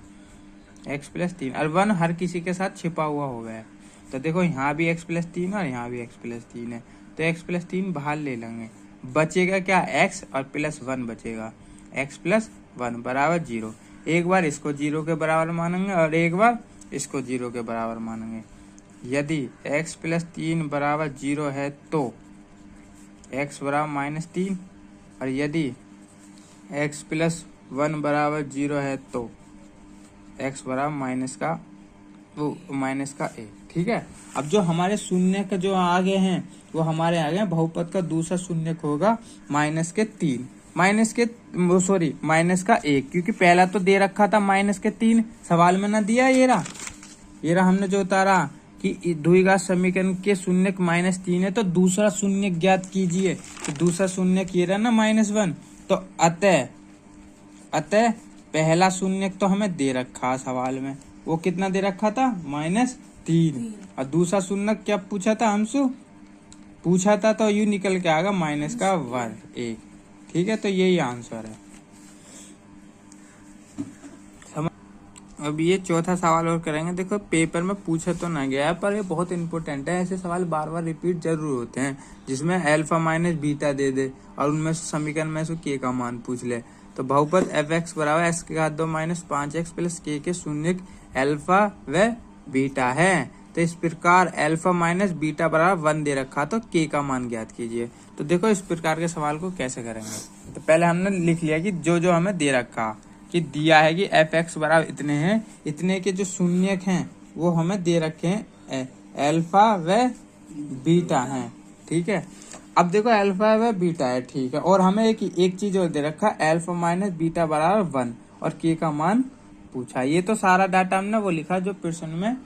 x प्लस 3, और 1 हर किसी के साथ छिपा हुआ हो गया है। तो देखो यहाँ भी x प्लस 3 और यहाँ भी x प्लस 3 है, तो x प्लस 3 बाहर ले लेंगे, बचेगा क्या x और प्लस 1 बचेगा, x प्लस 1 बराबर 0। एक बार इसको 0 के बराबर मानेंगे और एक बार इसको 0 के बराबर मानेंगे। यदि x प्लस 3 बराबर 0 है तो x बराबर -3, और यदि x प्लस 1 बराबर 0 है तो x बराबर माइनस का a। ठीक है, अब जो हमारे शून्य का जो आगे हैं वो हमारे आगे बहुपद का दूसरा शून्य होगा माइनस का 1, क्योंकि पहला तो दे रखा था -3, सवाल में ना दिया ये रहा हमने जो उतारा कि द्विघात समीकरण के शून्य -3 है, तो दूसरा शून्य ज्ञात कीजिए, तो दूसरा शून्य ये रहा ना -1, तो अतः पहला शून्य तो हमें दे रखा सवाल में, वो कितना दे रखा था -3, और दूसरा शून्य क्या पूछा था हमसे, पूछा था तो यू निकल के आएगा -1। ठीक है, तो यही आंसर है। अब ये चौथा सवाल और करेंगे। देखो पेपर में पूछा तो ना गया है पर ये बहुत इंपॉर्टेंट है, ऐसे सवाल बार बार रिपीट जरूर होते हैं जिसमें अल्फा माइनस बीटा दे दे और उनमें समीकरण में से के का मान पूछ ले। तो बहुपद fx बराबर x की घात 2 माइनस 5x प्लस के शून्य अल्फा व बीटा है। तो इस प्रकार अल्फा माइनस बीटा बराबर 1 दे रखा, तो के का मान ज्ञात कीजिए। तो देखो इस प्रकार के सवाल को कैसे करेंगे। तो पहले हमने लिख लिया कि जो हमें दे रखा कि दिया है कि fx बराबर इतने हैं, इतने के जो शून्यक हैं वो हमें दे रखे हैं अल्फा व बीटा हैं। ठीक है, अब देखो अल्फा व बीटा है, ठीक है, और हमें एक चीज और दे रखा अल्फा माइनस बीटा बराबर 1 और के का मान पूछा। ये तो सारा डाटा हमने वो लिखा जो प्रश्न में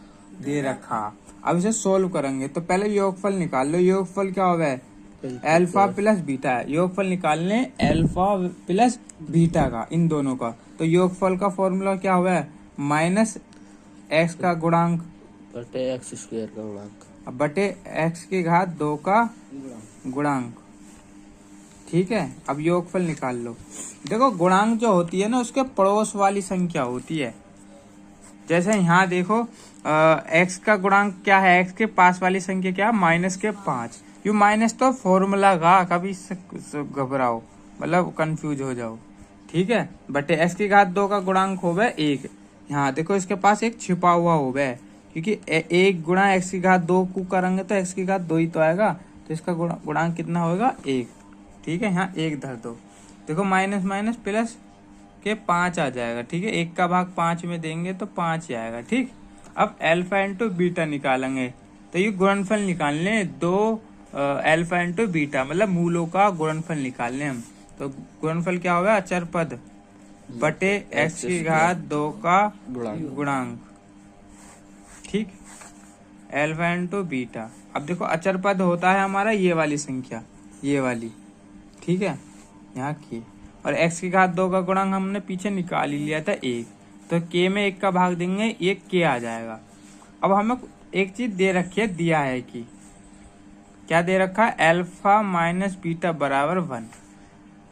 दे रखा। अब इसे सोल्व करेंगे तो पहले योगफल निकाल लो। योगफल क्या होगा, अल्फा प्लस बीटा है, योगफल निकालने अल्फा प्लस बीटा का, इन दोनों का। तो योगफल का फॉर्मूला क्या हुआ है, माइनस एक्स का गुणांक बटे एक्स स्क्वायर का गुणांक बटे एक्स की घात 2 का गुणांक। ठीक है, अब योगफल निकाल लो। देखो गुणांक जो होती है ना उसके पड़ोस वाली संख्या होती है। जैसे यहाँ देखो एक्स का गुणांक क्या है, एक्स के पास वाली संख्या क्या है, -5। यू माइनस तो फॉर्मूला का, कभी घबराओ मतलब कंफ्यूज हो जाओ। ठीक है, बटे x की घात 2 का गुणांक होवे 1। यहाँ देखो इसके पास एक छिपा हुआ होवे, क्योंकि 1 गुणा x की घात 2 को करेंगे तो x की घात 2 ही तो आएगा, तो इसका गुणांक कितना होगा 1। ठीक है, यहाँ 1 धर दो। देखो माइनस माइनस प्लस के 5 आ जाएगा। ठीक है, 1 का भाग 5 में देंगे तो 5 ही आएगा। ठीक, अब अल्फा इंटू बीटा निकालेंगे, तो ये गुणनफल निकालने दो अल्फा इंटू बीटा, मतलब मूलों का गुणनफल निकालने हम। तो गुणनफल क्या होगा, अचर पद बटे x की घात 2 का गुणांक। ठीक, अल्फा इंटू बीटा। अब देखो अचर पद होता है हमारा ये वाली संख्या, ये वाली। ठीक है, यहाँ की, और x की घात 2 का गुणांक हमने पीछे निकाल ही लिया था 1, तो k में 1 का भाग देंगे, 1 k आ जाएगा। अब हमें एक चीज दे रखी है, दिया है कि क्या दे रखा है, अल्फा माइनस बीटा बराबर 1।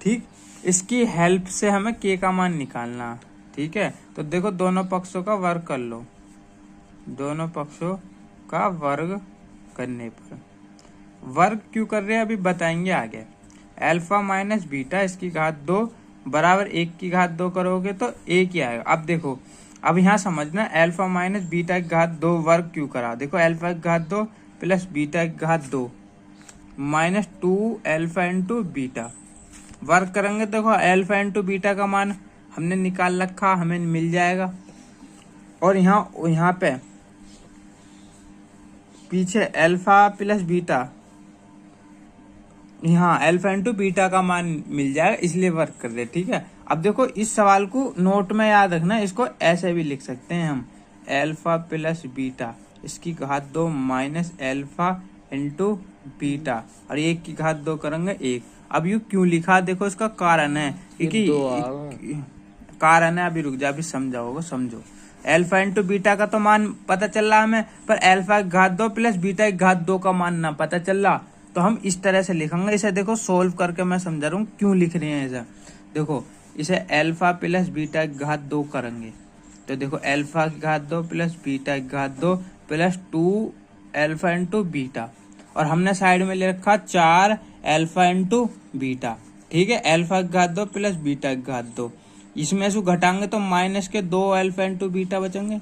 ठीक, इसकी हेल्प से हमें k का मान निकालना। ठीक है, तो देखो दोनों पक्षों का वर्ग कर लो। दोनों पक्षों का वर्ग करने पर, वर्ग क्यों कर रहे हैं अभी बताएंगे आगे। अल्फा माइनस बीटा इसकी घात 2 बराबर 1 की घात 2 करोगे तो 1 ही आएगा। अब देखो, अब यहाँ समझना अल्फा माइनस बीटा की घात 2 वर्ग क्यों करा। देखो अल्फा की घात 2 प्लस बीटा की घात 2 माइनस 2 अल्फा इंटू बीटा, वर्ग करेंगे। देखो अल्फा इंटू बीटा का मान हमने निकाल रखा, हमें मिल जाएगा। और यहाँ पे पीछे अल्फा प्लस बीटा, यहाँ अल्फा इंटू बीटा का मान मिल जाएगा, इसलिए वर्क कर रहे। ठीक है, अब देखो इस सवाल को नोट में याद रखना, इसको ऐसे भी लिख सकते हैं हम, अल्फा प्लस बीटा इसकी घात 2 माइनस अल्फा इंटू बीटा, और 1 की घात 2 करेंगे 1। अब यू क्यों लिखा, देखो इसका कारण है, क्योंकि कारण है, अभी रुक जा, अभी समझाओगे, समझो। अल्फा इंटू बीटा का तो मान पता चल रहा हमें, पर अल्फा की घात 2 प्लस बीटा की घात 2 का मान ना पता चल रहा, तो हम इस तरह से लिखेंगे। इसे देखो सोल्व करके मैं समझा रहा हूँ क्यों लिख रहे हैं ऐसा। देखो इसे अल्फा प्लस बीटा की घात 2 करेंगे, तो देखो अल्फा की घात 2 प्लस बीटा की घात 2 प्लस 2 अल्फा इंटू बीटा, और हमने साइड में ले रखा 4 अल्फा इंटू बीटा। ठीक है, अल्फा की घात 2 प्लस बीटा की घात 2, इसमें से घटाएंगे तो माइनस के 2 अल्फा इंटू बीटा बचेंगे।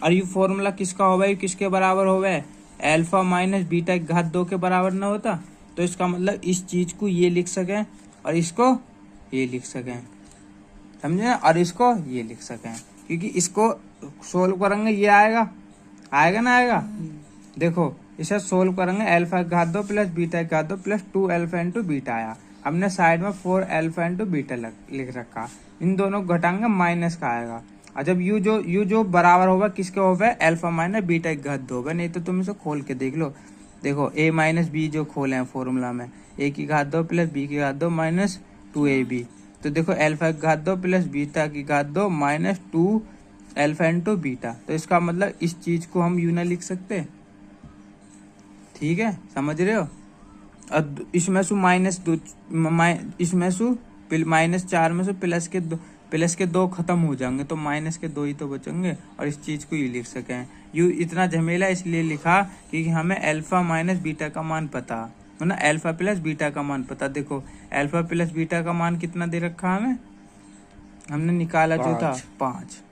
और ये फॉर्मूला किसका होगा, किसके बराबर होगा, अल्फा माइनस बीटा की घात 2 के बराबर ना होता, तो इसका मतलब इस चीज को ये लिख सकें और इसको ये लिख सकें, समझे, और इसको ये लिख सकें, क्योंकि इसको सोल्व करेंगे ये आएगा, आएगा ना आएगा। देखो इसे सोल्व करेंगे, अल्फा की घात 2 प्लस बीटा की घात 2 प्लस 2 अल्फा इंटू बीटा आया, हमने साइड में 4 अल्फा इंटू बीटा लिख रखा, इन दोनों को घटाएंगे माइनस का आएगा। और जब यू जो बराबर होगा किसके होगा, अल्फा माइनस बीटा की घात 2 होगा, नहीं तो तुम इसे खोल के देख लो। देखो a माइनस बी जो खोले हैं फॉर्मूला में, a की घात 2 प्लस b की घात 2 माइनस 2ab, तो देखो अल्फा की घात 2 प्लस बीटा की घात 2 माइनस 2 अल्फा इंटू बीटा, तो इसका मतलब इस चीज को हम यू ना लिख सकते। ठीक है, समझ रहे हो। अब इसमें से माइनस 2, इसमें से माइनस 4 में से प्लस के 2 खत्म हो जाएंगे, तो माइनस के 2 ही तो बचेंगे, और इस चीज को ये लिख सकें। यू इतना झमेला इसलिए लिखा क्योंकि हमें अल्फा माइनस बीटा का मान पता, मतलब अल्फा प्लस बीटा का मान पता। देखो अल्फा प्लस बीटा का मान कितना दे रखा हमें, हमने निकाला जो था 5।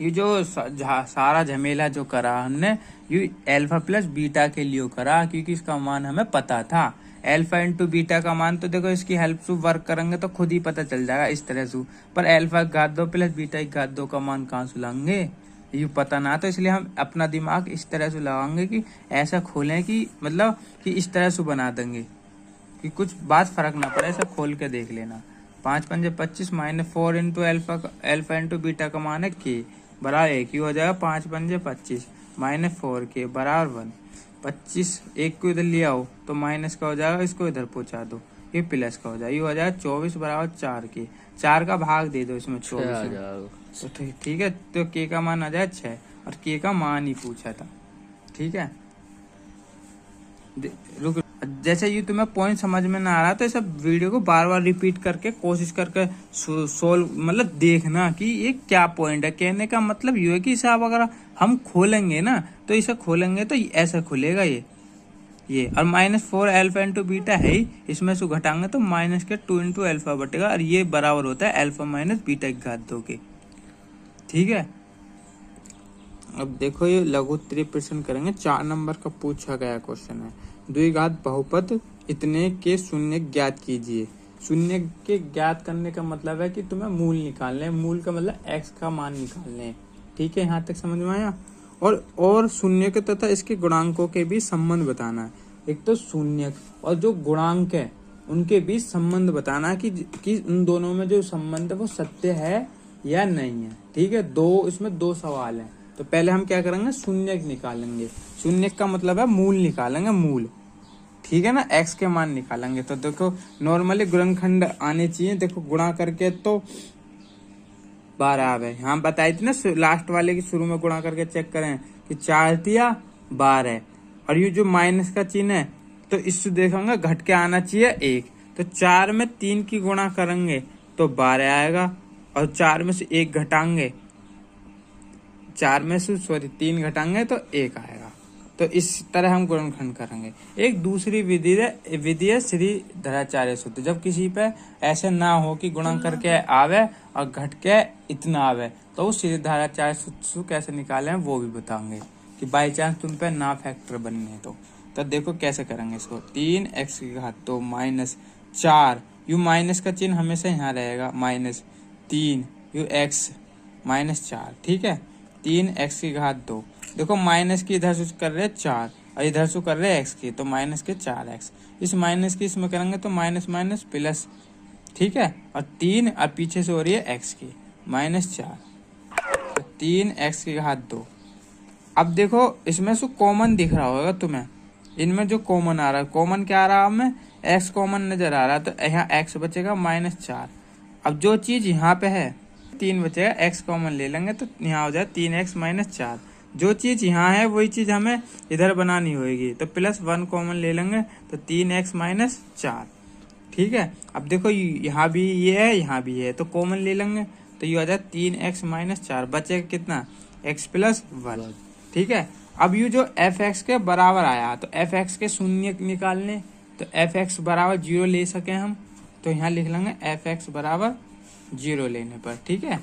ये जो सारा झमेला जो करा हमने, ये अल्फा प्लस बीटा के लिए करा, क्योंकि इसका मान हमें पता था। अल्फा इंटू बीटा का मान तो देखो इसकी हेल्प से वर्क करेंगे तो खुद ही पता चल जाएगा इस तरह से, पर अल्फा की घात 2 प्लस बीटा की घात 2 का मान कहाँ से लाएंगे, ये पता ना, तो इसलिए हम अपना दिमाग इस तरह से लगाएंगे कि ऐसा खोलें कि मतलब कि इस तरह से बना देंगे कि कुछ बात फर्क ना पड़े, ऐसा खोल के देख लेना। 5 पंजे 25 minus 4 into alpha into beta का मान है के बराबर 1, हो जाएगा 5 पंजे 25 माइनस 4 के बराबर 1। 25 1 को इधर ले आओ तो माइनस का हो जाएगा, इसको इधर पहुंचा दो, ये प्लस का हो जाएगा, ये हो जाएगा 24 बराबर 4 के, 4 का भाग दे दो इसमें 24, तो ठीक है, तो के का मान आ जाए 6, और के का मान ही पूछा था। ठीक है, रुक, जैसे ये तुम्हें पॉइंट समझ में ना आ रहा तो इस वीडियो को बार बार रिपीट करके कोशिश करके सोल्व मतलब देखना कि ये क्या पॉइंट है। कहने का मतलब ये है कि हिसाब अगर हम खोलेंगे ना, तो इसे खोलेंगे तो ऐसा खुलेगा ये, ये, और -4 अल्फा इंटू बीटा है ही, इसमें से घटाएंगे तो -2 इंटू अल्फा बटेगा, और ये बराबर होता है अल्फा माइनस बीटा की घात 2 के। ठीक है, अब देखो ये लघुत्तरीय प्रश्न करेंगे, 4 नंबर का पूछा गया क्वेश्चन है। द्विघात बहुपद इतने के शून्य ज्ञात कीजिए। शून्य के ज्ञात करने का मतलब है कि तुम्हें मूल निकालने हैं, मूल का मतलब x का मान निकालने हैं। ठीक है, यहाँ तक समझ में आया। और शून्य के तथा इसके गुणांकों के बीच संबंध बताना है। एक तो शून्य और जो गुणांक है उनके बीच संबंध बताना है कि उन दोनों में जो संबंध है वो सत्य है या नहीं है। ठीक है, इसमें दो सवाल हैं। तो पहले हम क्या करेंगे, शून्य निकालेंगे। शून्य का मतलब है मूल निकालेंगे, मूल। ठीक है ना, x के मान निकालेंगे। तो देखो नॉर्मली गुणनखंड आने चाहिए। देखो गुणा करके तो 12 आवे, यहाँ बताई थी ना लास्ट वाले की, शुरू में गुणा करके चेक करें कि 4 दिया 12। और ये जो माइनस का चिन्ह है तो इससे देखेंगे घट के आना चाहिए 1। तो 4 में 3 की गुणा करेंगे तो 12 आएगा, और 4 में से 1 घटाएंगे, 3 घटाएंगे तो 1 आएगा। तो इस तरह हम गुणनखंड करेंगे। एक दूसरी विधि है श्रीधराचार्य सूत्र। जब किसी पे ऐसे ना हो कि गुणा करके आवे और घट के इतना आवे, तो वो श्रीधराचार्य सूत्र कैसे निकाले हैं वो भी बताएंगे, कि बाई चांस तुम पे ना फैक्टर बनने हैं तो देखो कैसे करेंगे इसको। 3x की घात 2 माइनस 4, यू माइनस का चिन्ह हमेशा यहाँ रहेगा, -3 यू x -4। ठीक है, 3x की घात 2। देखो माइनस की इधर से कर रहे 4 और इधर से कर रहे x की, तो माइनस के 4x। इस माइनस की इसमें करेंगे तो माइनस माइनस प्लस। ठीक है, और 3 और पीछे से हो रही है x की -4, तो 3x की घात 2। अब देखो इसमें से कॉमन दिख रहा होगा तुम्हें, इनमें जो कॉमन आ रहा है, कॉमन क्या आ रहा है हमें, x कॉमन नजर आ रहा है, तो यहाँ x बचेगा -4। अब जो चीज यहाँ पे है 3 बचेगा, x कॉमन ले लेंगे तो यहाँ हो जाए 3x -4। जो चीज यहाँ है वही चीज हमें इधर बनानी होगी, तो +1 कॉमन ले लेंगे तो 3x -4। ठीक है, अब देखो यहाँ भी ये है, यहाँ भी है, तो कॉमन ले लेंगे तो ये हो जाए 3x -4। बचेगा कितना, x + 1। ठीक है, अब ये जो fx के बराबर आया, तो fx के शून्य निकालने, तो fx बराबर 0 ले सके हम, तो यहाँ लिख लेंगे fx बराबर 0 लेने पर। ठीक है,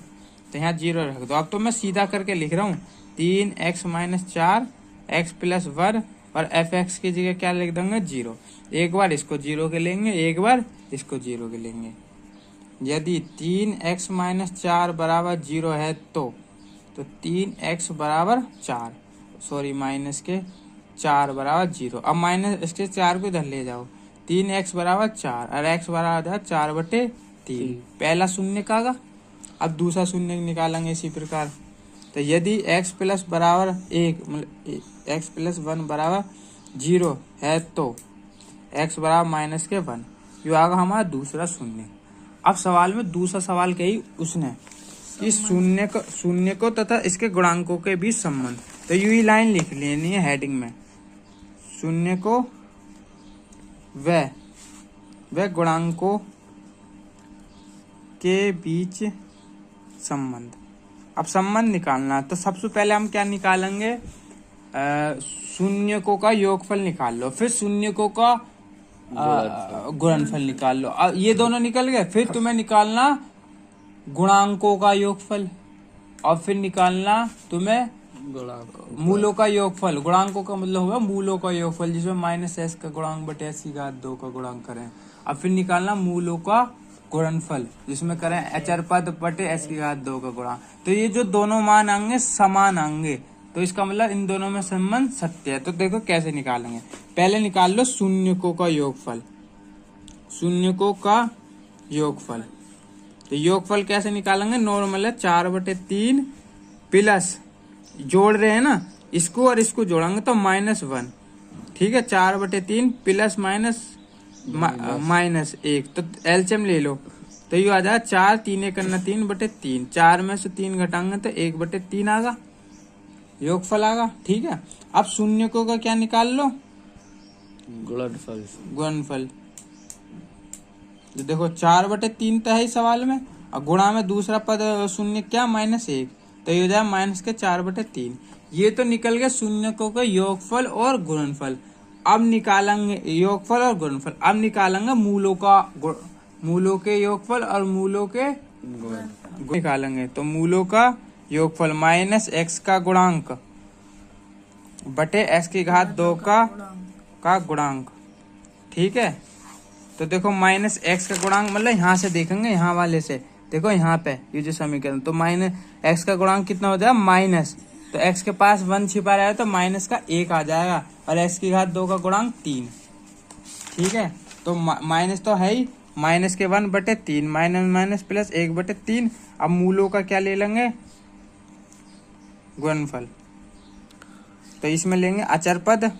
तो यहाँ 0 रख दो। अब तो मैं सीधा करके लिख रहा हूँ 3x -4 x + 1, और fx की जगह क्या लिख देंगे 0। एक बार इसको 0 के लेंगे, एक बार इसको 0 के लेंगे। यदि 3x -4 बराबर 0 है तो 3x बराबर 4, सॉरी माइनस के 4 बराबर 0। अब माइनस इसके 4 को इधर ले जाओ, 3x बराबर 4 और x बराबर 4/3। पहला शून्य का आगा। अब दूसरा शून्य निकालेंगे इसी प्रकार। तो यदि x + बराबर 1 मतलब x + 1 बराबर 0 है तो x बराबर -1। ये आगा हमारा दूसरा शून्य। अब सवाल में दूसरा सवाल कही उसने कि शून्य को तथा इसके गुणांकों के बीच संबंध। तो यही लाइन लिख लेनी है हेडिंग में, शून्य को व गुणांकों के बीच संबंध। अब संबंध निकालना, तो सबसे पहले हम क्या निकालेंगे, शून्यकों का योगफल निकाल लो, फिर शून्यकों का गुणनफल निकाल लो। ये दोनों निकल गए, फिर तुम्हें निकालना गुणांकों का योगफल, और फिर निकालना तुम्हें मूलों का योगफल। गुणांकों का मतलब होगा मूलों का योगफल, जिसमें -s का गुणांक बटे s की घात 2 का गुणांक करें। अब फिर निकालना मूलों का गुणनफल, जिसमें करें अचर पद बटे s की घात 2 का गुणांक। तो ये जो दोनों मान आएंगे समान आएंगे, तो इसका मतलब इन दोनों में संबंध सत्य है। तो देखो कैसे निकालेंगे, पहले निकाल लो शून्यकों का योगफल। शून्यकों का योगफल, तो योगफल कैसे निकालेंगे, नॉर्मल है 4/3 प्लस, जोड़ रहे हैं ना इसको और इसको जोड़ेंगे तो -1। ठीक है, 4/3 प्लस -1, तो एलसीएम ले लो, तो ये आ जाए 4 3 1 3/3। 4 में से 3 घटाएंगे तो 1/3 आगा, योगफल आगा। ठीक है, अब शून्यकों का क्या निकाल लो, गुणनफल। तो देखो 4/3 तो है ही सवाल में, और गुणा में दूसरा पद शून्य क्या -1, तो ये हो जाए -4/3। ये तो निकल गया शून्यकों का योगफल और गुणनफल। अब निकालेंगे योगफल और गुणनफल। अब निकालेंगे मूलों के योगफल और मूलों के निकालेंगे। तो मूलों का योगफल माइनस एक्स का गुणांक बटे एक्स की घात 2 का गुणांक। ठीक है, तो देखो माइनस एक्स का गुणांक मतलब यहाँ से देखेंगे, यहाँ वाले से देखो, यहाँ पे ये जो समीकरण, तो माइनस एक्स का गुणांक कितना हो जाएगा माइनस, तो एक्स के पास 1 छिपा रहेगा तो माइनस का 1 आ जाएगा, और एक्स की घात 2 का गुणांक 3। ठीक है, तो माइनस तो है ही, माइनस के 1 बटे 3, माइनस माइनस प्लस 1 बटे 3। अब मूलों का क्या ले लेंगे, गुणनफल। तो इसमें लेंगे अचर पद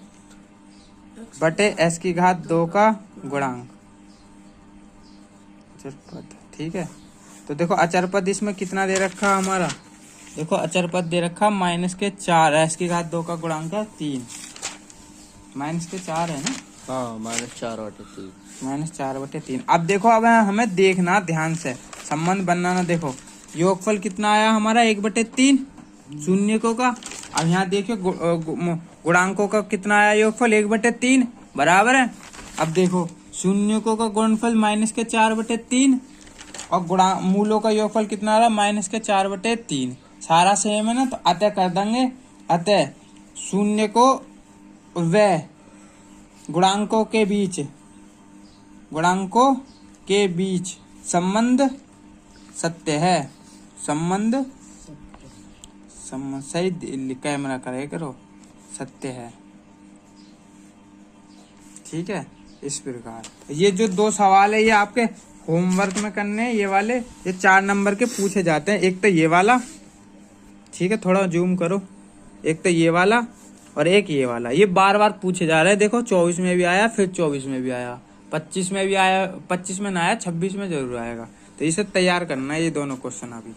बटे एस की घात 2 का गुणांक, अचर पद। ठीक है, तो देखो अचर पद इसमें कितना दे रखा हमारा, देखो अचर पद दे रखा माइनस के 4, एस की घात 2 का गुणांक है 3, माइनस के 4 है ना। हाँ, -4/3। -4/3। अब देखो, अब हमें देखना ध्यान से, संबंध बनना ना। देखो योगफल कितना आया हमारा 1/3 शून्यकों का। अब यहाँ देखियो गुणांकों का कितना आया योगफल 1/3 बराबर है। अब देखो शून्यकों का गुणनफल -4/3 और मूलों का योगफल कितना आ रहा -4/3। सारा सेम है ना, तो अतः कर देंगे, अतः शून्य को व गुणांकों के बीच संबंध सत्य है। संबंध सही कैमरा करे करो, सत्य है। ठीक है, इस प्रकार ये जो 2 सवाल है ये आपके होमवर्क में करने हैं। ये वाले ये 4 नंबर के पूछे जाते हैं। एक तो ये वाला, ठीक है, थोड़ा जूम करो, एक तो ये वाला और एक ये वाला, ये बार बार पूछे जा रहे हैं। देखो 24 में भी आया, फिर 24 में भी आया, 25 में भी आया, 25 में ना आया, 26 में जरूर आएगा। तो इसे तैयार करना है ये दोनों क्वेश्चन अभी।